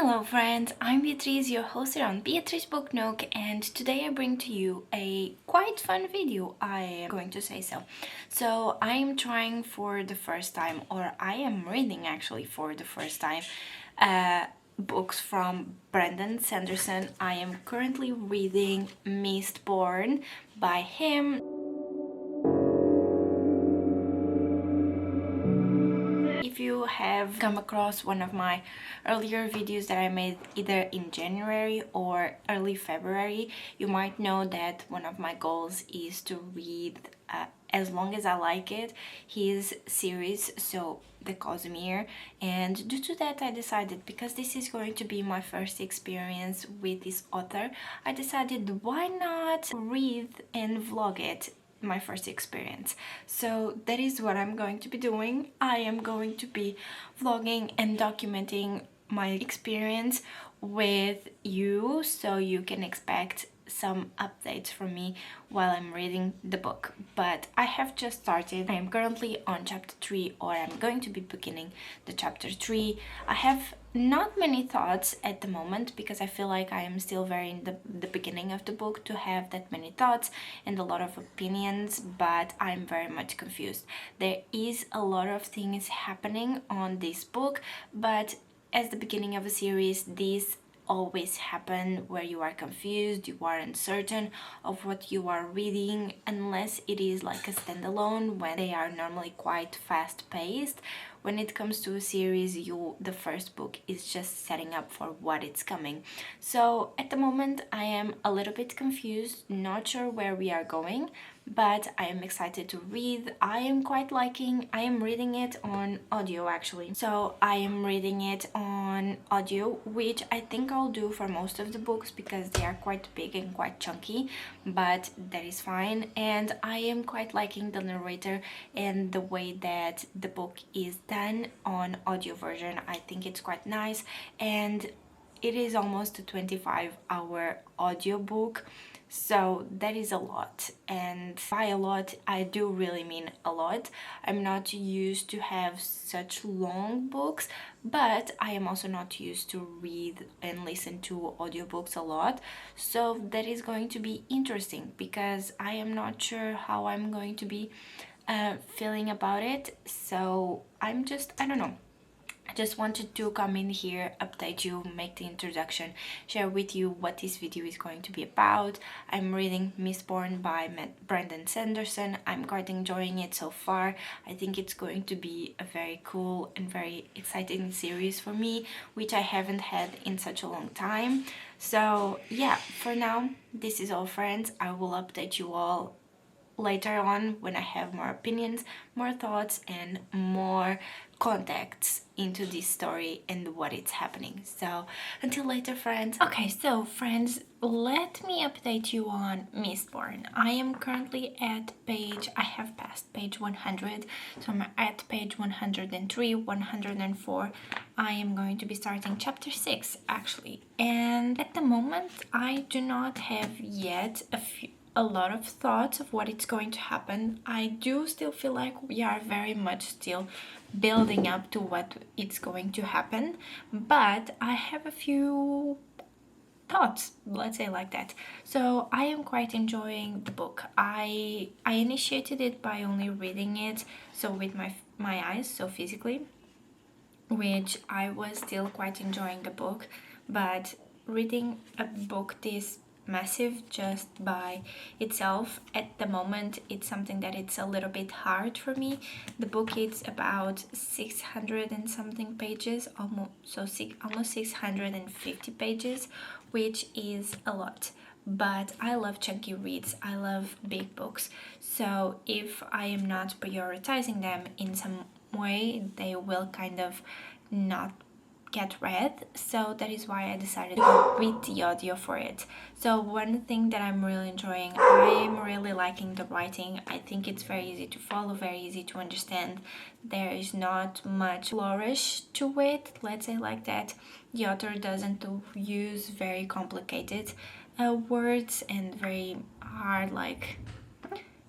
Hello friends, I'm Beatriz, your host here on Beatriz Book Nook, and today I bring to you a quite fun video, I am going to say so. So I am trying for the first time, or I am reading actually for the first time, books from Brandon Sanderson. I am currently reading Mistborn by him. If you have come across one of my earlier videos that I made either in January or early February, you might know that one of my goals is to read, as long as I like it, his series, so The Cosmere. And due to that, I decided, because this is going to be my first experience with this author, I decided why not read and vlog it, my first experience. So that is what I'm going to be doing. I am going to be vlogging and documenting my experience with you, so you can expect some updates from me while I'm reading the book. But I have just started. I am currently on chapter 3, or I'm going to be beginning the chapter 3. I have not many thoughts at the moment because I feel like I am still very in the beginning of the book to have that many thoughts and a lot of opinions, but I'm very much confused. There is a lot of things happening on this book, but as the beginning of a series, this always happen where you are confused, you are uncertain of what you are reading, unless it is like a standalone, when they are normally quite fast paced. When it comes to a series, the first book is just setting up for what it's coming. So at the moment I am a little bit confused, not sure where we are going, but I am excited to read. I am reading it on audio actually. So I am reading it on audio, which I think I'll do for most of the books because they are quite big and quite chunky, but that is fine. And I am quite liking the narrator and the way that the book is done on audio version. I think it's quite nice, and it is almost a 25-hour audiobook, so that is a lot. And by a lot, I do really mean a lot. I'm not used to have such long books, but I am also not used to read and listen to audiobooks a lot. So that is going to be interesting because I am not sure how I'm going to be feeling about it. So I don't know. I just wanted to come in here, update you, make the introduction, share with you what this video is going to be about. I'm reading Mistborn by Brandon Sanderson. I'm quite enjoying it so far. I think it's going to be a very cool and very exciting series for me, which I haven't had in such a long time. So yeah, for now, this is all friends. I will update you all later on when I have more opinions, more thoughts, and more contacts into this story and what it's happening. So until later, friends. Okay, so friends, let me update you on Mistborn. I am currently at I have passed page 100, so I'm at page 103, 104. I am going to be starting chapter 6 actually, and at the moment I do not have yet a lot of thoughts of what it's going to happen. I do still feel like we are very much still building up to what it's going to happen, but I have a few thoughts, let's say like that. So I am quite enjoying the book. I initiated it by only reading it, so with my eyes, so physically, which I was still quite enjoying the book, but reading a book this massive just by itself at the moment, it's something that it's a little bit hard for me. The book is about 600 and something pages, almost 650 pages, which is a lot. But I love chunky reads, I love big books, so if I am not prioritizing them in some way, they will kind of not get read. So that is why I decided to read the audio for it. So one thing that I'm really enjoying, I am really liking the writing. I think it's very easy to follow, very easy to understand. There is not much flourish to it, let's say like that. The author doesn't use very complicated words and very hard like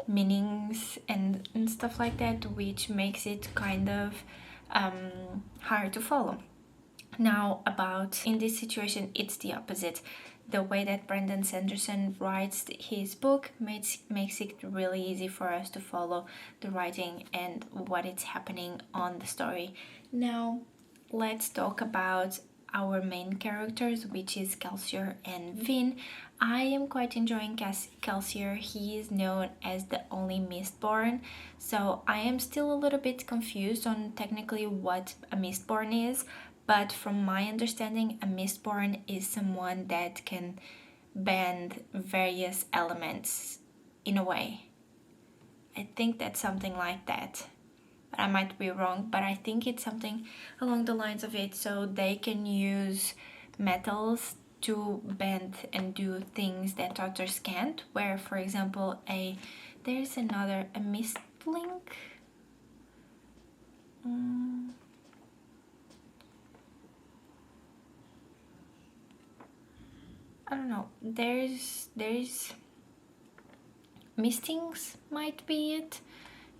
meanings and stuff like that, which makes it kind of hard to follow. Now, about in this situation, it's the opposite. The way that Brandon Sanderson writes his book makes it really easy for us to follow the writing and what is happening on the story. Now, let's talk about our main characters, which is Kelsier and Vin. I am quite enjoying Kelsier. He is known as the only Mistborn, so I am still a little bit confused on technically what a Mistborn is, but from my understanding, a Mistborn is someone that can bend various elements in a way. I think that's something like that, but I might be wrong, but I think it's something along the lines of it. So they can use metals to bend and do things that others can't, where for example there's another a mist link. I don't know, there's mistings might be it,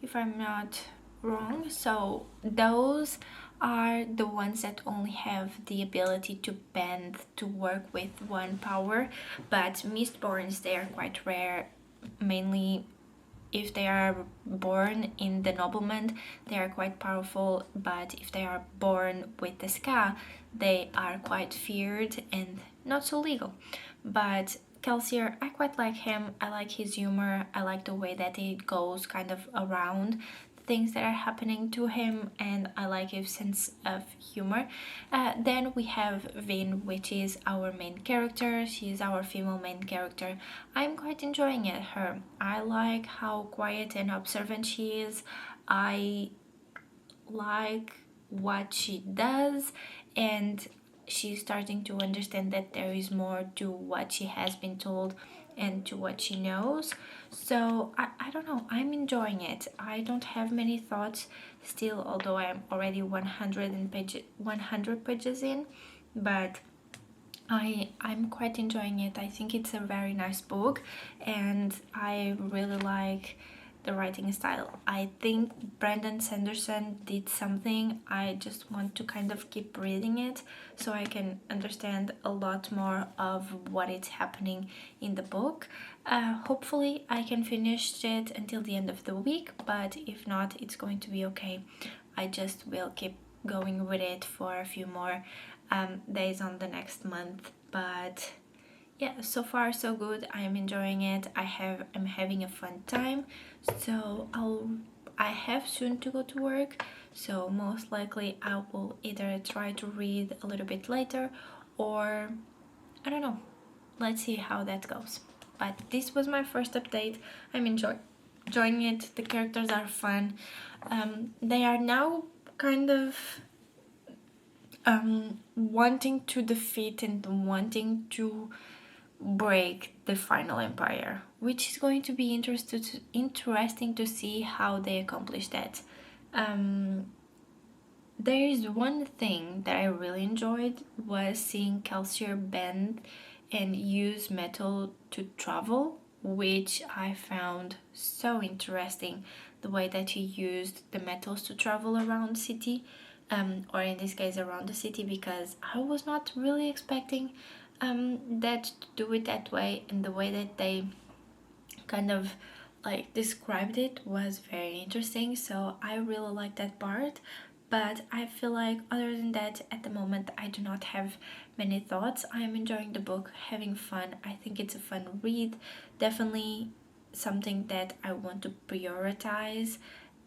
if I'm not wrong. So those are the ones that only have the ability to bend, to work with one power, but Mistborns, they are quite rare, mainly if they are born in the nobleman, they are quite powerful, but if they are born with the ska, they are quite feared and not so legal. But Kelsier, I quite like him. I like his humor. I like the way that he goes kind of around things that are happening to him, and I like his sense of humor. Then we have Vin, which is our main character. She is our female main character. I'm quite enjoying her. I like how quiet and observant she is. I like what she does, and she's starting to understand that there is more to what she has been told and to what she knows. So I don't know, I'm enjoying it. I don't have many thoughts still, although I'm already 100 pages in, but I'm quite enjoying it. I think it's a very nice book, and I really like the writing style. I think Brandon Sanderson did something. I just want to kind of keep reading it so I can understand a lot more of what is happening in the book. Hopefully I can finish it until the end of the week, but if not, it's going to be okay. I just will keep going with it for a few more days on the next month. But yeah, so far so good. I am enjoying it. I'm having a fun time. So I have soon to go to work, so most likely I will either try to read a little bit later, or I don't know. Let's see how that goes. But this was my first update. I'm enjoying it. The characters are fun. They are now kind of wanting to defeat and wanting to break the final empire, which is going to be interesting to see how they accomplish that. There is one thing that I really enjoyed was seeing Kelsier bend and use metal to travel, which I found so interesting, the way that he used the metals to travel around the city, or in this case around the city, because I was not really expecting that to do it that way, and the way that they kind of like described it was very interesting. So I really like that part, but I feel like other than that, at the moment I do not have many thoughts. I am enjoying the book, having fun. I think it's a fun read, definitely something that I want to prioritize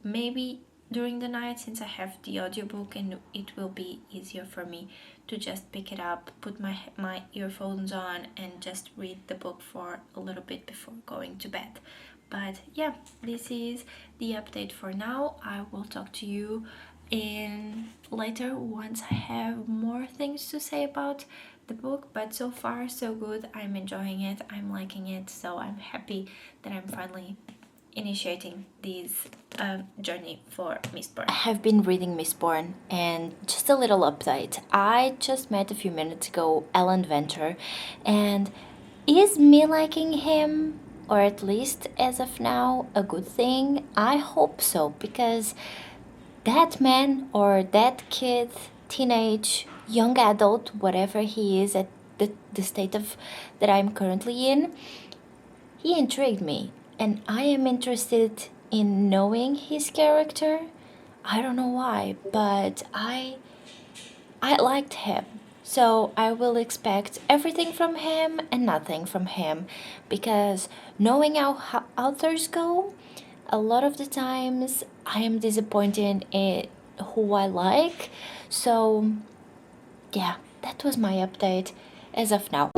maybe during the night, since I have the audiobook, and it will be easier for me to just pick it up, put my earphones on, and just read the book for a little bit before going to bed. But yeah, this is the update for now. I will talk to you in later once I have more things to say about the book. But so far so good. I'm enjoying it, I'm liking it, so I'm happy that I'm finally initiating this journey for Mistborn. I have been reading Mistborn, and just a little update. I just met a few minutes ago Alan Venture, and is me liking him, or at least as of now, a good thing? I hope so, because that man or that kid, teenage young adult, whatever he is at the state of that I'm currently in, he intrigued me, and I am interested in knowing his character. I don't know why, but I liked him. So I will expect everything from him and nothing from him, because knowing how authors go, a lot of the times I am disappointed in who I like. So yeah, that was my update as of now.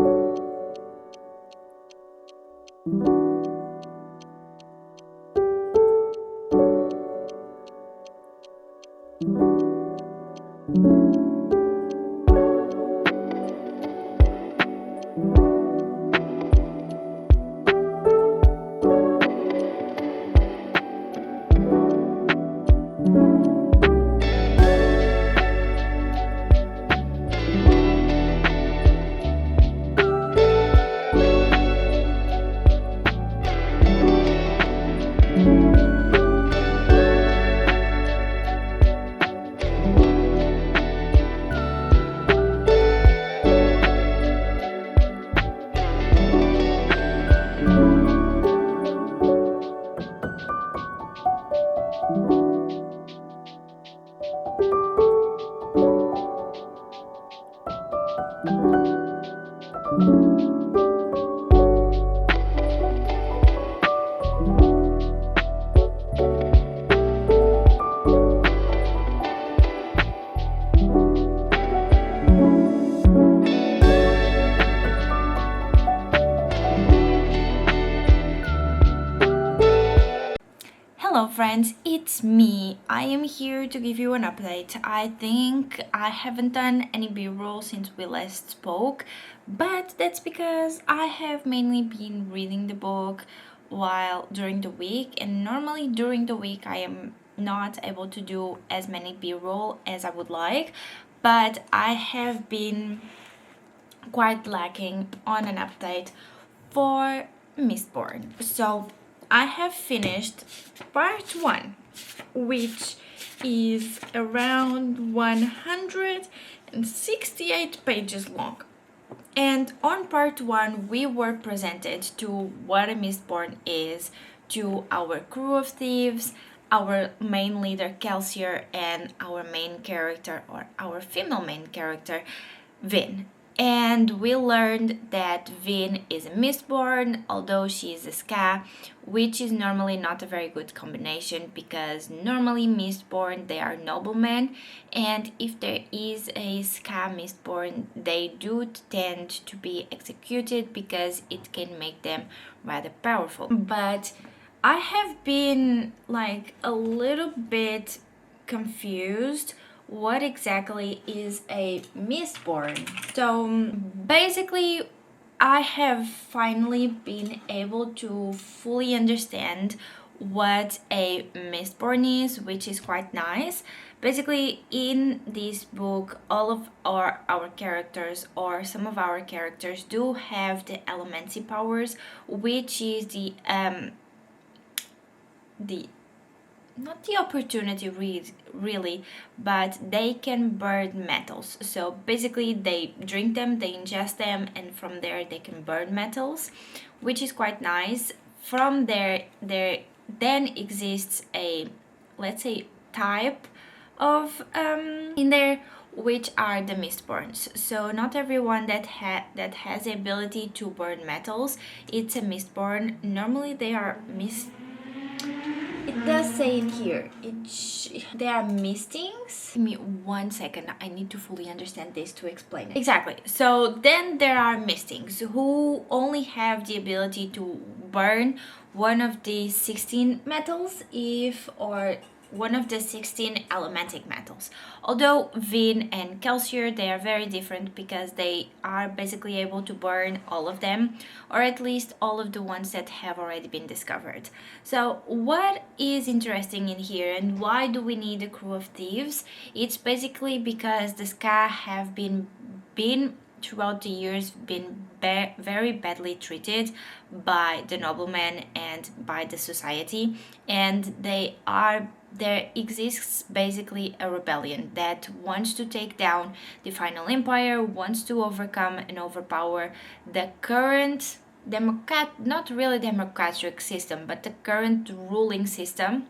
Hello friends, it's me. I am here to give you an update. I think I haven't done any b-roll since we last spoke, but that's because I have mainly been reading the book while during the week, and normally during the week I am not able to do as many b-roll as I would like, but I have been quite lacking on an update for Mistborn. So I have finished part 1, which is around 168 pages long. And on part 1, we were presented to what a Mistborn is, to our crew of thieves, our main leader Kelsier, and our main character, or our female main character, Vin. And we learned that Vin is a Mistborn, although she is a Ska, which is normally not a very good combination, because normally Mistborn, they are noblemen, and if there is a Ska Mistborn, they do tend to be executed because it can make them rather powerful. But I have been like a little bit confused what exactly is a Mistborn. So basically, I have finally been able to fully understand what a Mistborn is, which is quite nice. Basically, in this book, all of our characters, or some of our characters, do have the elemency powers, which is the not the opportunity really, but they can burn metals. So basically they drink them, they ingest them, and from there they can burn metals, which is quite nice. From there then exists a, let's say, type of in there, which are the Mistborns. So not everyone that has the ability to burn metals, it's a Mistborn. Normally they are it does say in here, they are mistings. Give me 1 second, I need to fully understand this to explain it. Exactly. So then there are mistings who only have the ability to burn one of the 16 metals, or one of the 16 elementic metals. Although Vin and Kelsier, they are very different because they are basically able to burn all of them, or at least all of the ones that have already been discovered. So what is interesting in here, and why do we need a crew of thieves? It's basically because the Ska have been throughout the years been very badly treated by the noblemen and by the society, and they are there exists basically a rebellion that wants to take down the final empire, wants to overcome and overpower the current not really democratic system, but the current ruling system,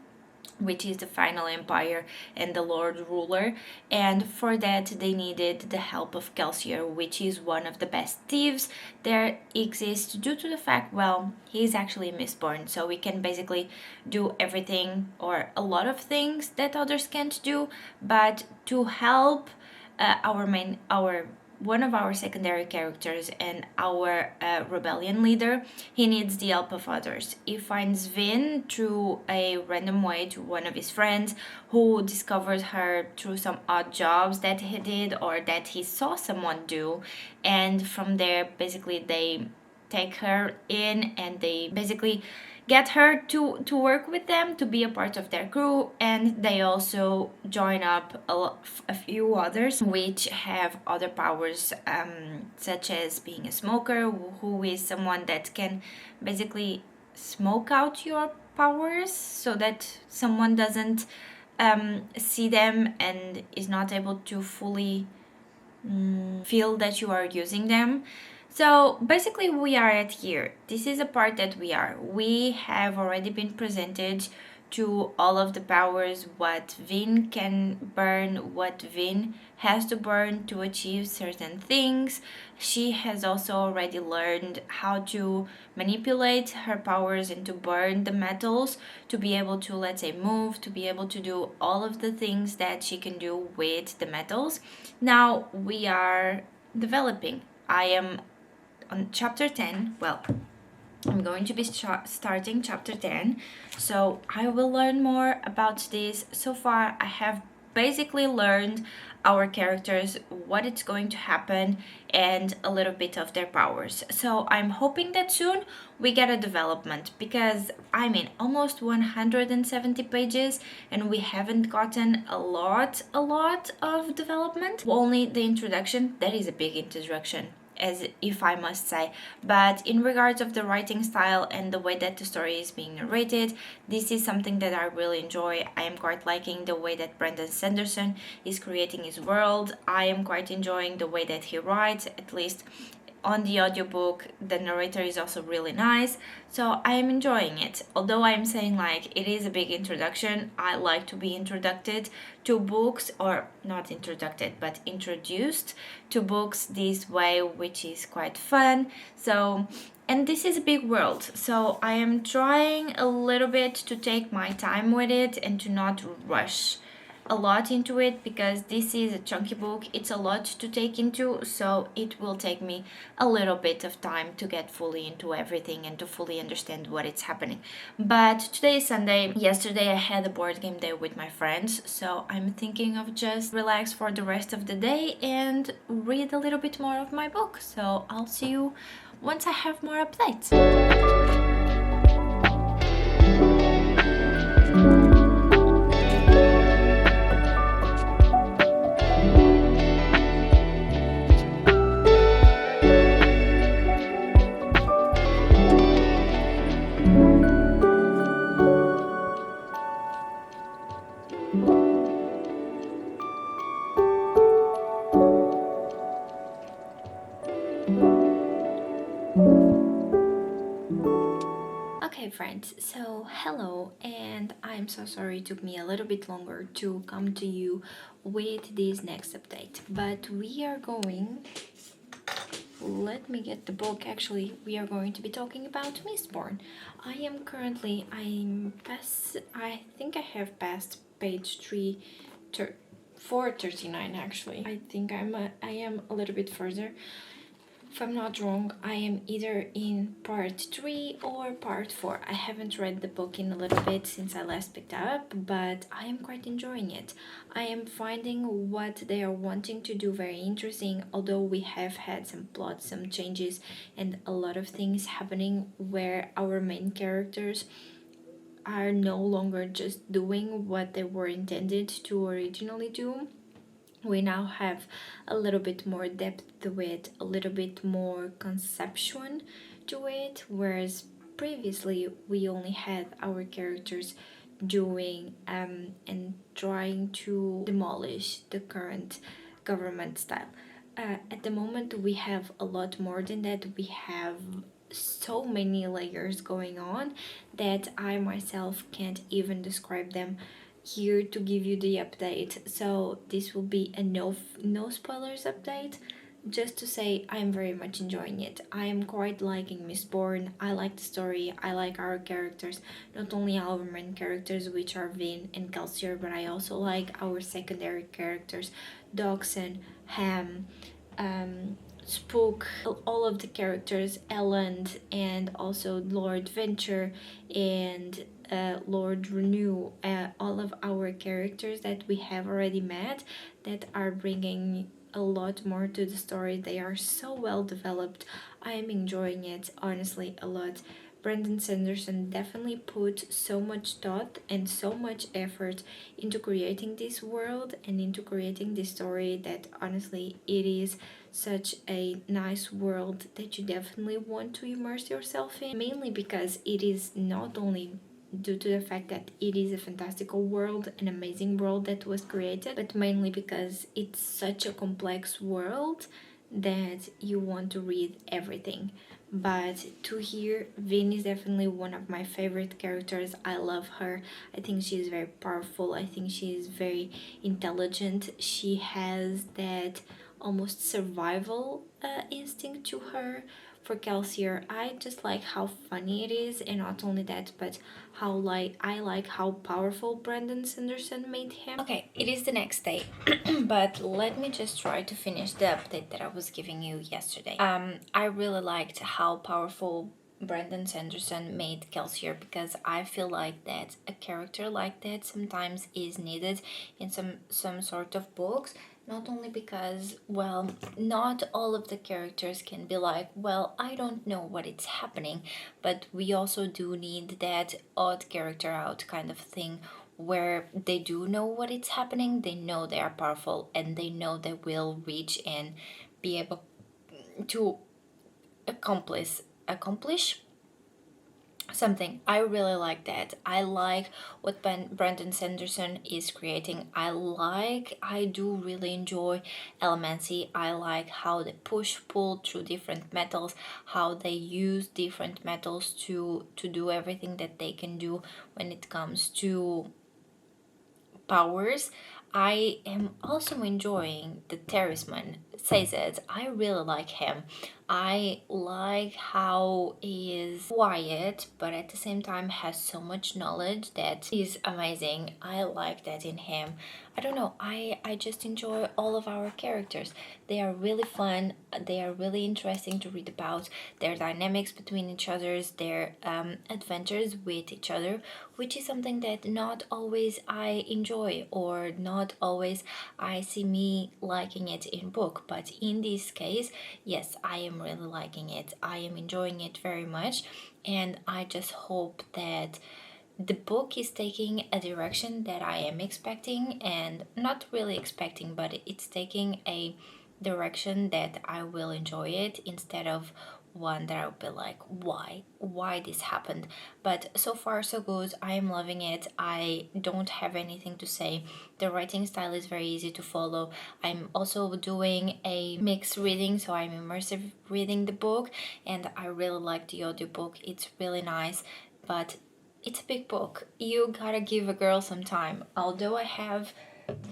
which is the final empire and the lord ruler. And for that they needed the help of Kelsier, which is one of the best thieves there exists, due to the fact, well, he's actually Mistborn, so we can basically do everything or a lot of things that others can't do. But to help our one of our secondary characters and our rebellion leader, he needs the help of others. He finds Vin through a random way to one of his friends, who discovers her through some odd jobs that he did or that he saw someone do. And from there, basically, they take her in and they basically get her to work with them, to be a part of their crew. And they also join up a few others which have other powers, such as being a smoker, who is someone that can basically smoke out your powers so that someone doesn't see them and is not able to fully feel that you are using them. So basically we are at here. This is a part that we have already been presented to all of the powers, what Vin can burn, what Vin has to burn to achieve certain things. She has also already learned how to manipulate her powers and to burn the metals to be able to, let's say, move, to be able to do all of the things that she can do with the metals. Now we are developing. I am on chapter 10. Well, I'm going to be starting chapter 10, so I will learn more about this. So far I have basically learned our characters, what it's going to happen, and a little bit of their powers. So I'm hoping that soon we get a development, because I mean almost 170 pages and we haven't gotten a lot of development. Only the introduction. That is a big introduction, as if I must say. But in regards of the writing style and the way that the story is being narrated, this is something that I really enjoy. I am quite liking the way that Brandon Sanderson is creating his world. I am quite enjoying the way that he writes, at least on the audiobook. The narrator is also really nice, so I am enjoying it. Although I am saying like it is a big introduction, I like to be introduced to books, or not introduced but introduced to books this way, which is quite fun. So, and this is a big world, so I am trying a little bit to take my time with it and to not rush a lot into it, because this is a chunky book. It's a lot to take into, so it will take me a little bit of time to get fully into everything and to fully understand what is happening. But today is Sunday. Yesterday I had a board game day with my friends, so I'm thinking of just relax for the rest of the day and read a little bit more of my book. So I'll see you once I have more updates. Okay friends, so hello, and I'm so sorry it took me a little bit longer to come to you with this next update, but we are going, let me get the book. Actually, we are going to be talking about Mistborn. I think I have passed page 439 actually. I think I am a little bit further. If I'm not wrong, I am either in part 3 or part 4. I haven't read the book in a little bit since I last picked up, but I am quite enjoying it. I am finding what they are wanting to do very interesting, although we have had some plots, some changes, and a lot of things happening where our main characters are no longer just doing what they were intended to originally do. We now have a little bit more depth to it, a little bit more conception to it, whereas previously we only had our characters doing and trying to demolish the current government style. At the moment, we have a lot more than that. We have so many layers going on that I myself can't even describe them here to give you the update. So this will be a no spoilers update, just to say I'm very much enjoying it. I am quite liking Mistborn. I like the story, I like our characters, not only our main characters, which are Vin and Kelsier, but I also like our secondary characters, Doxon, Ham, Spook, all of the characters, Elland, and also Lord Venture and Lord Renew, all of our characters that we have already met that are bringing a lot more to the story. They are so well developed. I am enjoying it honestly a lot. Brandon Sanderson definitely put so much thought and so much effort into creating this world and into creating this story that honestly it is such a nice world that you definitely want to immerse yourself in, mainly because it is not only due to the fact that it is a fantastical world, an amazing world that was created, but mainly because it's such a complex world that you want to read everything. But to hear, Vin is definitely one of my favorite characters. I love her. I think she is very powerful. I think she is very intelligent. She has that almost survival instinct to her. For Kelsier, I just like how funny it is, and not only that, but how I like how powerful Brandon Sanderson made him. Okay, it is the next day, but let me just try to finish the update that I was giving you yesterday. I really liked how powerful Brandon Sanderson made Kelsier, because I feel like that a character like that sometimes is needed in some sort of books. Not only because, well, not all of the characters can be like, well, I don't know what is happening, but we also do need that odd character out kind of thing where they do know what is happening, they know they are powerful, and they know they will reach and be able to accomplish something. I really like that. I like what Brandon Sanderson is creating. I do really enjoy Elemency. I like how they pull through different metals, how they use different metals to do everything that they can do when it comes to powers. I am also enjoying the Terrisman. Says it. I really like him. I like how he is quiet, but at the same time has so much knowledge that is amazing. I like that in him. I don't know. I just enjoy all of our characters. They are really fun. They are really interesting to read about. Their dynamics between each other's, their adventures with each other, which is something that not always I enjoy, or not always I see me liking it in book. But in this case, yes, I am really liking it. I am enjoying it very much, and I just hope that the book is taking a direction that I am expecting, and not really expecting, but it's taking a direction that I will enjoy it, instead of one that I'll be like, why this happened. But so far so good. I am loving it. I don't have anything to say. The writing style is very easy to follow. I'm also doing a mixed reading, so I'm immersive reading the book, and I really like the audiobook. It's really nice, but it's a big book. You gotta give a girl some time. Although I have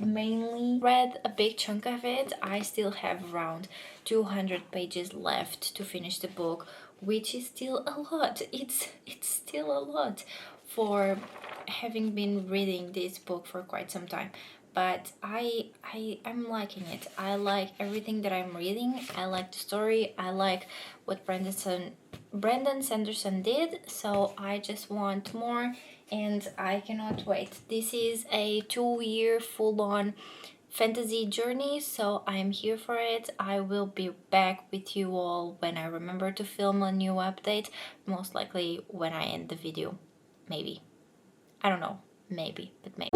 mainly read a big chunk of it, I still have around 200 pages left to finish the book, which is still a lot. It's still a lot for having been reading this book for quite some time. But I'm liking it. I like everything that I'm reading. I like the story. I like what Brandon Sanderson did, so I just want more, and I cannot wait. This is a 2-year full-on fantasy journey, so I'm here for it. I will be back with you all when I remember to film a new update, most likely when I end the video. Maybe. I don't know. Maybe, but maybe.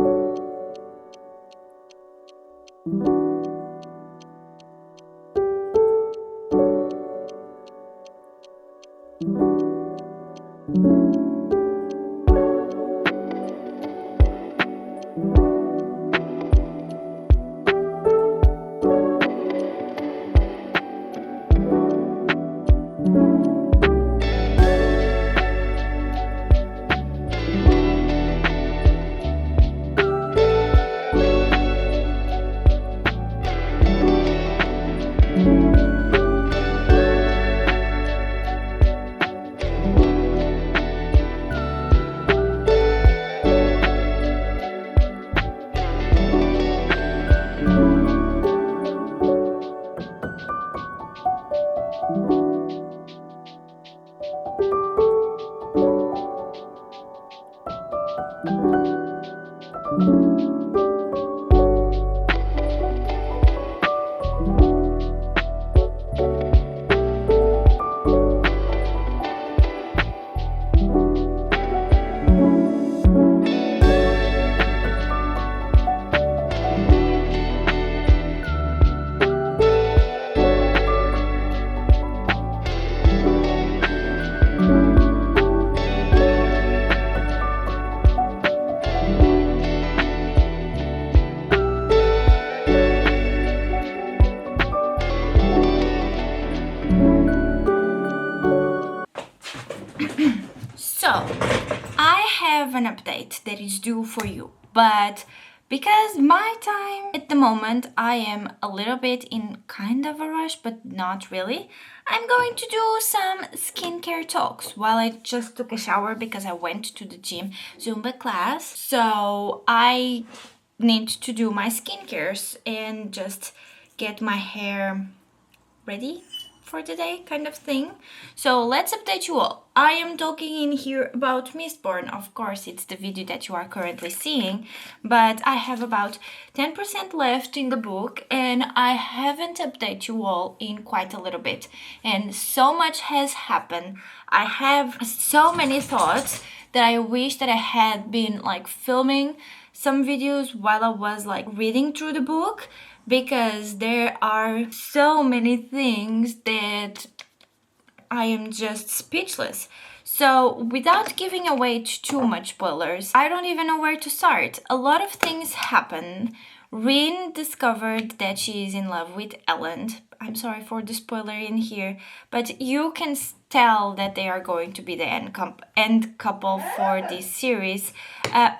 So, I have an update that is due for you, but because my time at the moment, I am a little bit in kind of a rush, but not really. I'm going to do some skincare talks while I just took a shower because I went to the gym Zumba class. So I need to do my skincares and just get my hair ready for the day kind of thing. So let's update you all. I am talking in here about Mistborn. Of course, it's the video that you are currently seeing, but I have about 10% left in the book and I haven't updated you all in quite a little bit. And so much has happened. I have so many thoughts that I wish that I had been like filming some videos while I was like reading through the book, because there are so many things that I am just speechless. So without giving away too much spoilers, I don't even know where to start. A lot of things happen. Rin discovered that she is in love with Ellen. I'm sorry for the spoiler in here, but you can tell that they are going to be the end couple for this series,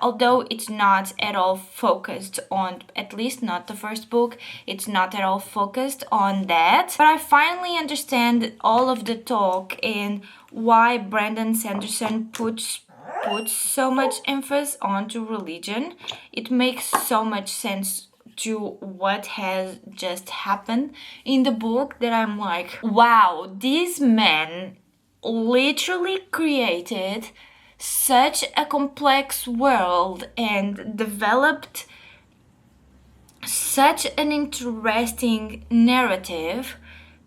although it's not at all focused on, at least not the first book, it's not at all focused on that. But I finally understand all of the talk and why Brandon Sanderson puts so much emphasis onto religion. It makes so much sense to what has just happened in the book that I'm like, wow, this man literally created such a complex world and developed such an interesting narrative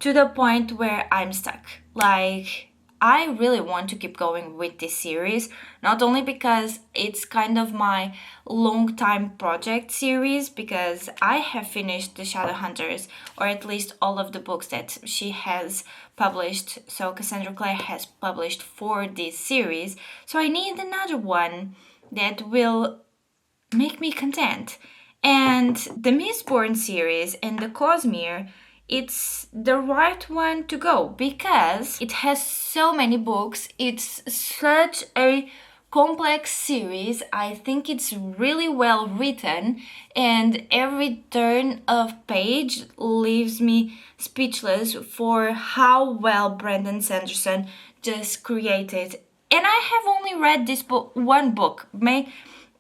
to the point where I'm stuck. Like, I really want to keep going with this series, not only because it's kind of my long time project series, because I have finished the Shadowhunters, or at least all of the books that she has published, so Cassandra Clare has published for this series, so I need another one that will make me content. And the Mistborn series and the Cosmere, it's the right one to go because it has so many books. It's such a complex series. I think it's really well written, and every turn of page leaves me speechless for how well Brandon Sanderson just created. And I have only read this book, one book.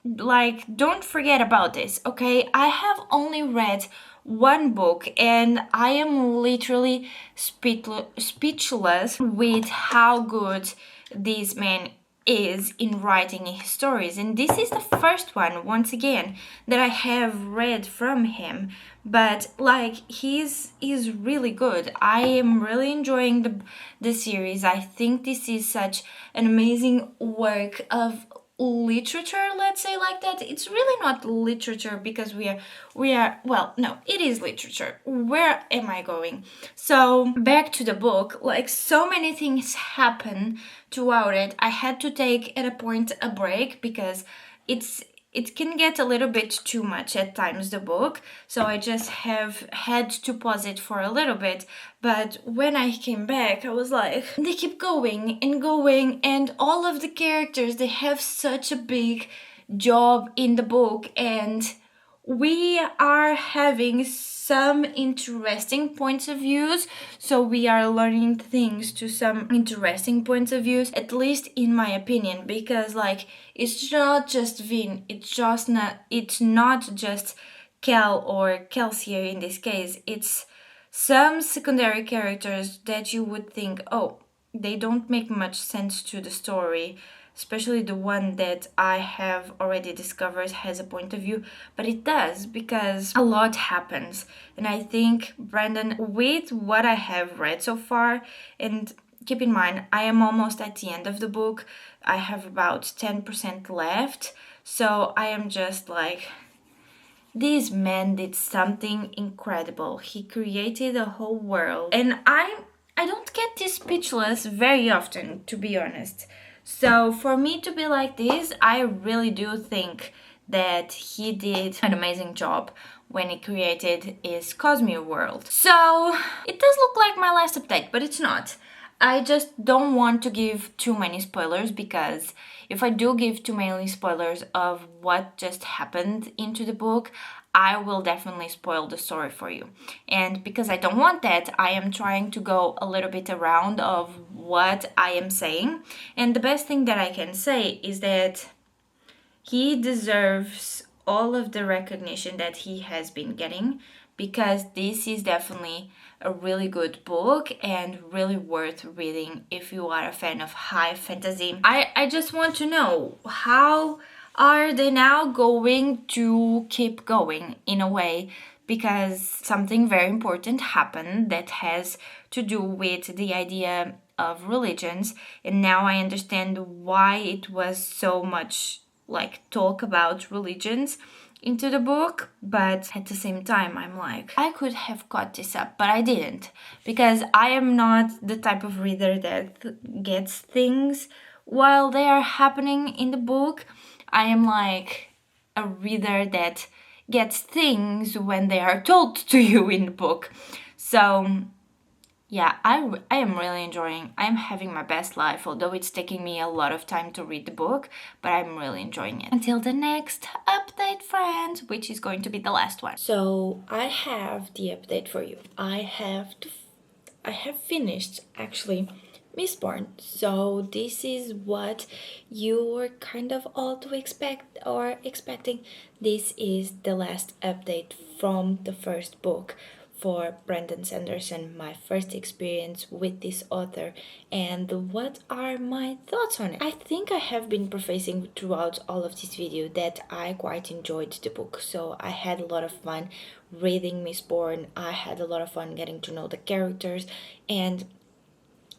Don't forget about this, okay? I have only read one book and I am literally speechless with how good this man is in writing his stories. And this is the first one, once again, that I have read from him. But like, he's really good. I am really enjoying the series. I think this is such an amazing work of literature, let's say like that. It's really not literature because we are well, no, it is literature. Where am I going? So back to the book, like, so many things happen throughout it. I had to take at a point a break because it can get a little bit too much at times, the book, so I just have had to pause it for a little bit. But when I came back, I was like, they keep going, and all of the characters, they have such a big job in the book, and we are having some interesting points of views, so we are learning things to some interesting points of views, at least in my opinion, because like, it's not just Vin, it's not just Kel or Kelsey in this case, it's some secondary characters that you would think, oh, they don't make much sense to the story, especially the one that I have already discovered has a point of view, but it does because a lot happens. And I think Brandon, with what I have read so far, and keep in mind, I am almost at the end of the book, I have about 10% left, so I am just like, this man did something incredible. He created a whole world. And I don't get this speechless very often, to be honest. So for me to be like this, I really do think that he did an amazing job when he created his Cosmere world. So it does look like my last update, but it's not. I just don't want to give too many spoilers, because if I do give too many spoilers of what just happened into the book, I will definitely spoil the story for you. And because I don't want that, I am trying to go a little bit around of what I am saying. And the best thing that I can say is that he deserves all of the recognition that he has been getting, because this is definitely a really good book and really worth reading if you are a fan of high fantasy. I just want to know, how are they now going to keep going in a way? Because something very important happened that has to do with the idea of religions, and now I understand why it was so much like talk about religions into the book. But at the same time, I'm like, I could have caught this up, but I didn't, because I am not the type of reader that gets things while they are happening in the book. I am like a reader that gets things when they are told to you in the book. So yeah, I am really enjoying. I'm having my best life, although it's taking me a lot of time to read the book, but I'm really enjoying it. Until the next update, friends, which is going to be the last one. So I have the update for you. I have finished actually Mistborn. So this is what you were kind of all to expect or expecting. This is the last update from the first book for Brandon Sanderson, my first experience with this author, and what are my thoughts on it. I think I have been prefacing throughout all of this video that I quite enjoyed the book, so I had a lot of fun reading Mistborn. I had a lot of fun getting to know the characters, and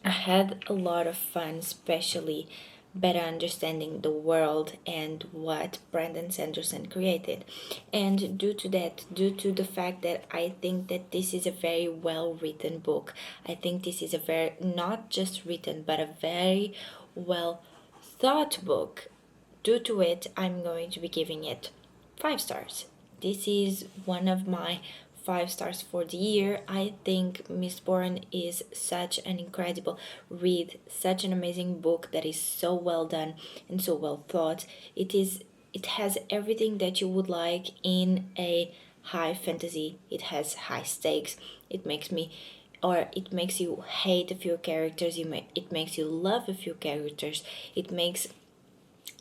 I had a lot of fun, especially better understanding the world and what Brandon Sanderson created. And due to that, due to the fact that I think that this is a very well written book, I think this is a very, not just written, but a very well thought book. Due to it, I'm going to be giving it 5 stars. This is one of my 5 stars for the year. I think Mistborn is such an incredible read, such an amazing book that is so well done and so well thought. It has everything that you would like in a high fantasy. It has high stakes. It makes you hate a few characters. It makes you love a few characters. It makes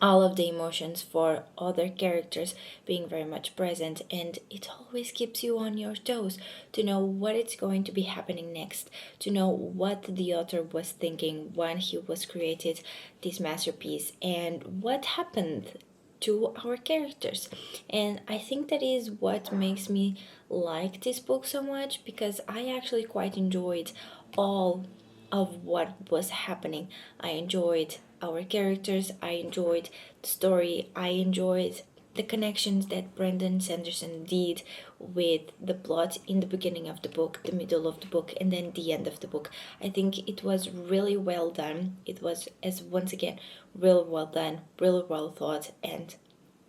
all of the emotions for other characters being very much present, and it always keeps you on your toes to know what is going to be happening next, to know what the author was thinking when he was created this masterpiece, and what happened to our characters. And I think that is what makes me like this book so much, because I actually quite enjoyed all of what was happening. I enjoyed our characters, I enjoyed the story, I enjoyed the connections that Brandon Sanderson did with the plot in the beginning of the book, the middle of the book, and then the end of the book. I think it was really well done. It was, as once again, really well done, really well thought, and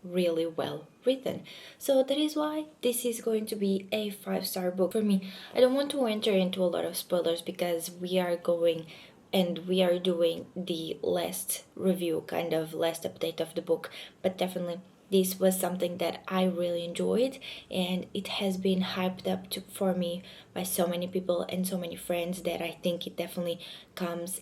really well written. So that is why this is going to be a 5-star book for me. I don't want to enter into a lot of spoilers, because we are going and we are doing the last review, kind of last update of the book, but definitely this was something that I really enjoyed, and it has been hyped up for me by so many people and so many friends that I think it definitely comes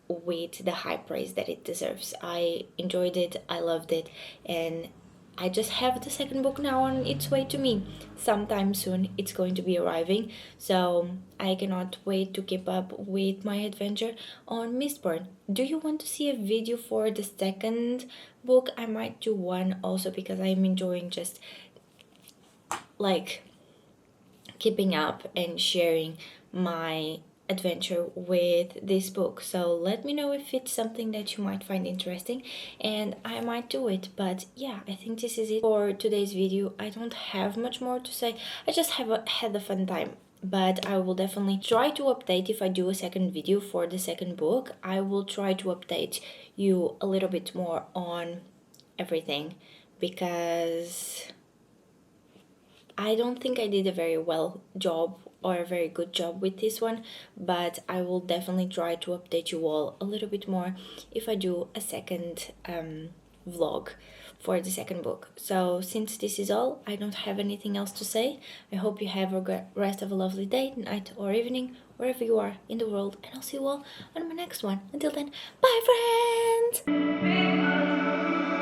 with the high praise that it deserves. I enjoyed it, I loved it, and I just have the second book now on its way to me. Sometime soon it's going to be arriving, so I cannot wait to keep up with my adventure on Mistborn. Do you want to see a video for the second book? I might do one also because I'm enjoying just like keeping up and sharing my adventure with this book. So let me know if it's something that you might find interesting and I might do it. But yeah, I think this is it for today's video. I don't have much more to say. I just had a fun time. But I will definitely try to update if I do a second video for the second book. I will try to update you a little bit more on everything because I don't think I did a very well job or a very good job with this one, but I will definitely try to update you all a little bit more if I do a second vlog for the second book. So since this is all, I don't have anything else to say. I hope you have a rest of a lovely day, night or evening, wherever you are in the world, and I'll see you all on my next one. Until then, bye friends!